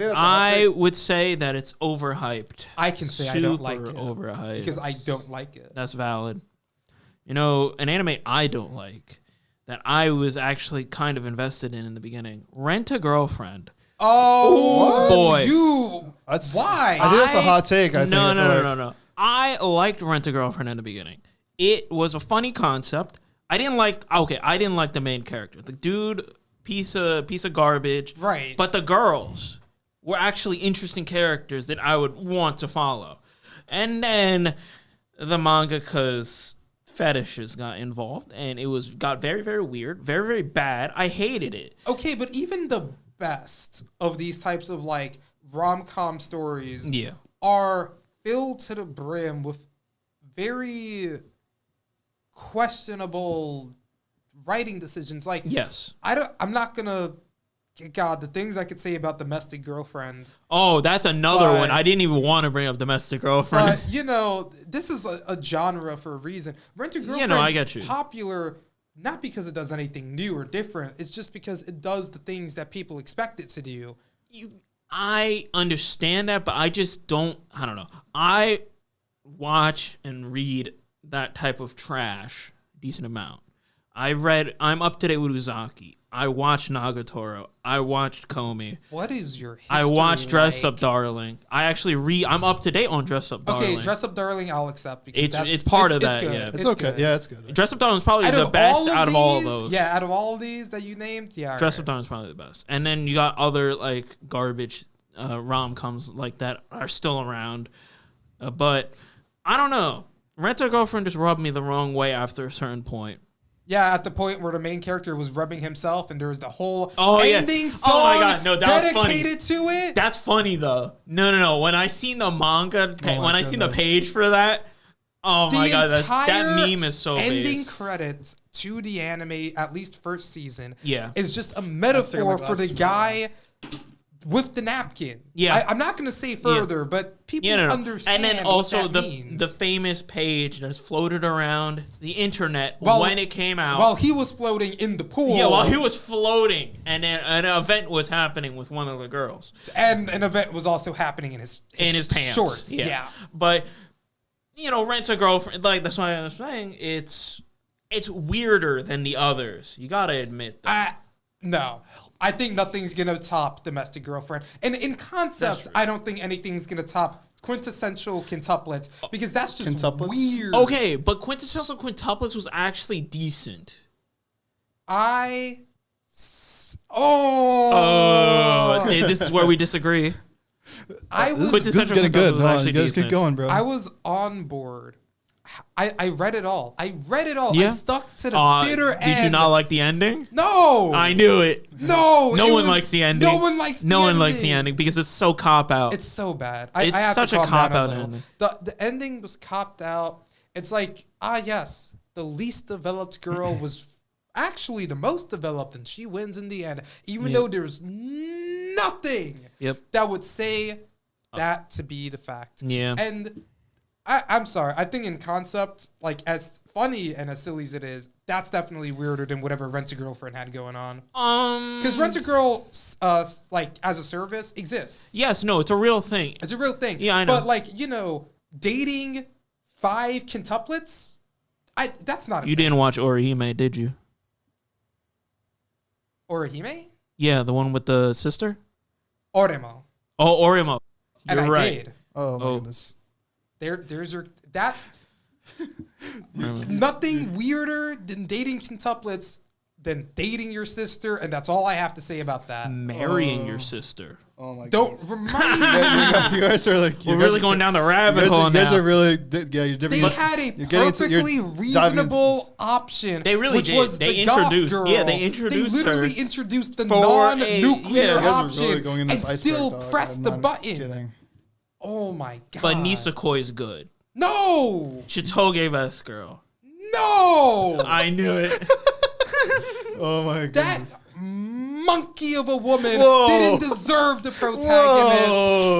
I would say that it's overhyped. I can say I don't like it. Overhyped. Because I don't like it. That's valid. You know, an anime I don't like that I was actually kind of invested in the beginning. Rent a Girlfriend. Oh, boy. Why? I think that's a hot take. No. I liked Rent a Girlfriend in the beginning. It was a funny concept. I didn't like the main character. The dude, piece of garbage. Right. But the girls were actually interesting characters that I would want to follow. And then the mangaka's fetishes got involved, and it got very, very weird, very, very bad. I hated it. Okay, but even the best of these types of like rom-com stories are filled to the brim with very questionable writing decisions. Like, I'm not gonna. God, the things I could say about Domestic Girlfriend. Oh, that's another one. I didn't even want to bring up Domestic Girlfriend. But, this is a genre for a reason. Rent-A-Girlfriend I get you. Popular not because it does anything new or different. It's just because it does the things that people expect it to do. I understand that, but I just don't. I don't know. I watch and read that type of trash decent amount. I'm up to date with Uzaki. I watched Nagatoro. I watched Komi. What is your history I watched Dress Up Darling. I'm up to date on Dress Up Darling. Okay, Dress Up Darling I'll accept because it's part of that. Good. Yeah, it's okay. Yeah, it's good. Dress Up Darling is probably the best out of all of those. Yeah, out of all of these that you named, Dress Up Darling is probably the best. And then you got other like garbage rom-coms like that are still around, but I don't know. Rent-A-Girlfriend just rubbed me the wrong way after a certain point. Yeah, at the point where the main character was rubbing himself, and there was the whole ending song. Oh my god, no, that was funny. Dedicated to it. That's funny though. No. When I seen the manga, seen the page for that, oh my god, that meme is so ending base. Credits to the anime, at least first season, is just a I'll metaphor take for the guy with the napkin. Yeah, I'm not going to say further, but people understand. And then also what that means. the famous page that's floated around the internet when it came out. While he was floating in the pool. Yeah, while he was floating, and then an event was happening with one of the girls, and an event was also happening in his pants, shorts. Yeah. But Rent-A-Girlfriend, like that's why I was saying it's weirder than the others. You gotta admit that. No. I think nothing's going to top Domestic Girlfriend. And in concept, I don't think anything's going to top quintessential quintuplets because that's just weird. Okay, but quintessential quintuplets was actually decent. This is where we disagree. This is getting good. You guys keep going, bro. I was on board. I read it all. Yeah. I stuck to the bitter end. Did you not like the ending? No. I knew it. No. No one likes the ending. No one likes the ending because it's so cop-out. It's so bad. It's I have such to a cop-out ending. The ending was copped out. It's like, yes, the least developed girl was actually the most developed, and she wins in the end, even though there's nothing that would say that to be the fact. Yeah. And I'm sorry. I think in concept, like as funny and as silly as it is, that's definitely weirder than whatever Rent-A-Girlfriend had going on. Because Rent-A-Girl, like as a service, exists. Yes, no, it's a real thing. It's a real thing. Yeah, I know. But like dating 5 quintuplets, that's not. You didn't watch Orihime, did you? Orihime? Yeah, the one with the sister. Oremo. Oh, Oremo. You're right. Did. Oh my goodness. There's that. Nothing weirder than dating quintuplets than dating your sister, and that's all I have to say about that. Marrying your sister. Oh my god! Don't remind me. You guys are like we're really going down the rabbit hole now. You guys are really you're different. They had a perfectly reasonable option. They really did. Was they the introduced. Girl. Yeah, they introduced. They literally introduced the non-nuclear option and still pressed the button. Kidding. Oh my god! But Nisekoi is good. No. Chitoge best girl. No. I knew it. Oh my god! That monkey of a woman didn't deserve the protagonist.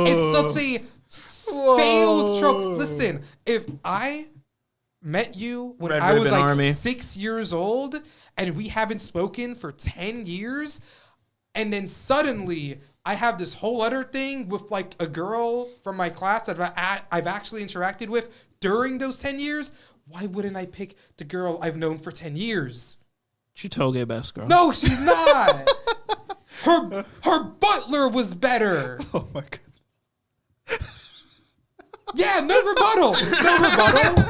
It's such a failed trope. Listen, if I met you when I was like 6 years old and we haven't spoken for 10 years, and then suddenly I have this whole other thing with like a girl from my class that I've actually interacted with during those 10 years. Why wouldn't I pick the girl I've known for 10 years? Chitoge best girl. No, she's not. Her butler was better. Oh my god. Yeah, no rebuttal. No rebuttal.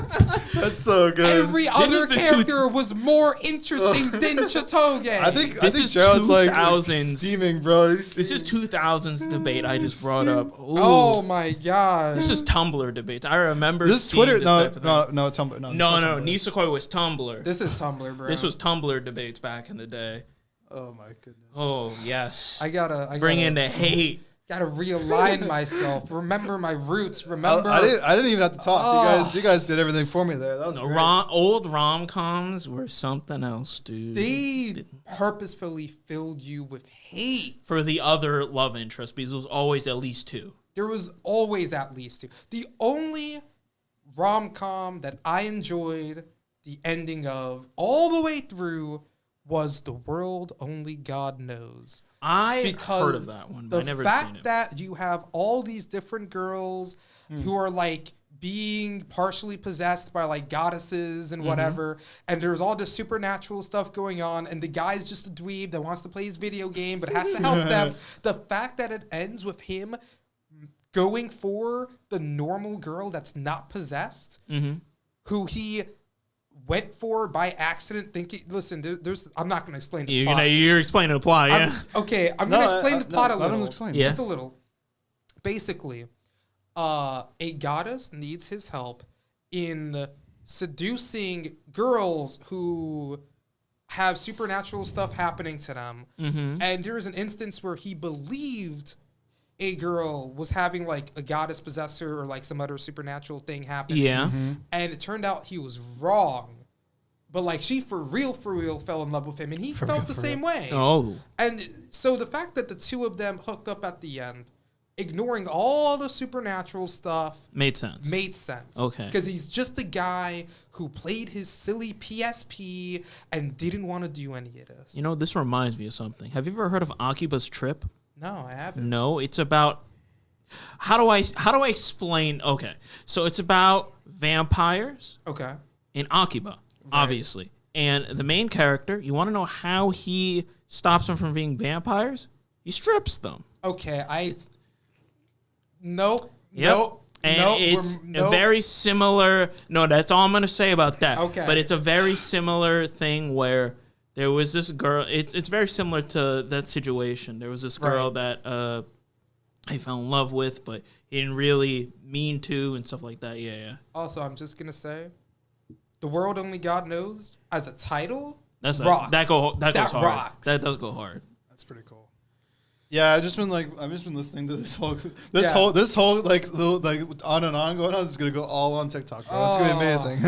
That's so good. Every other character was more interesting than Chitoge. I think is Gerald's like 2000s. steaming, bro. This is 2000s debate I just brought up. Ooh. Oh my god. This is Tumblr debates. I remember This is seeing Twitter. this No, type of thing. no, Tumblr. No, No, Nisekoi was Tumblr. This is Tumblr, bro. This was Tumblr debates back in the day. Oh my goodness. Oh, yes. I gotta Bring in the hate. Gotta realign myself. Remember my roots. Remember. I didn't even have to talk. You guys did everything for me there. That was great. Old rom-coms were something else, dude. They purposefully filled you with hate. For the other love interest, because there was always at least two. There was always at least two. The only rom-com that I enjoyed the ending of all the way through was The World Only God Knows. I heard of that one, but I never seen it. The fact that you have all these different girls who are like being partially possessed by like goddesses and whatever, and there's all this supernatural stuff going on, and the guy's just a dweeb that wants to play his video game but has to help them. The fact that it ends with him going for the normal girl that's not possessed, who he went for by accident, thinking, listen, I'm not going to explain the plot. You're explaining the plot, yeah. I'm going to explain the plot a little. Yeah. Just a little. Basically, a goddess needs his help in seducing girls who have supernatural stuff happening to them. And there was an instance where he believed a girl was having like a goddess possessor or like some other supernatural thing happening. Yeah. And it turned out he was wrong. But like she for real fell in love with him, and he felt the same way. Oh. And so the fact that the two of them hooked up at the end, ignoring all the supernatural stuff, made sense. Okay. Because he's just a guy who played his silly PSP and didn't want to do any of this. You know, this reminds me of something. Have you ever heard of Akiba's Trip? No, I haven't. No, it's about how do I explain? Okay. So it's about vampires. Okay. In Akiba, obviously. And the main character, you want to know how he stops them from being vampires? He strips them. Okay, Nope. Yep. Nope. And nope, it's a very similar... No, that's all I'm going to say about that. Okay. But it's a very similar thing where there was this girl... It's very similar to that situation. There was this girl that I fell in love with, but he didn't really mean to and stuff like that. Yeah. Also, I'm just going to say, The World Only God Knows, as a title, That's rocks. That goes hard. Rocks. That does go hard. That's pretty cool. Yeah, I've just been listening to this whole like on and on going on. It's gonna go all on TikTok, bro. It's gonna be amazing.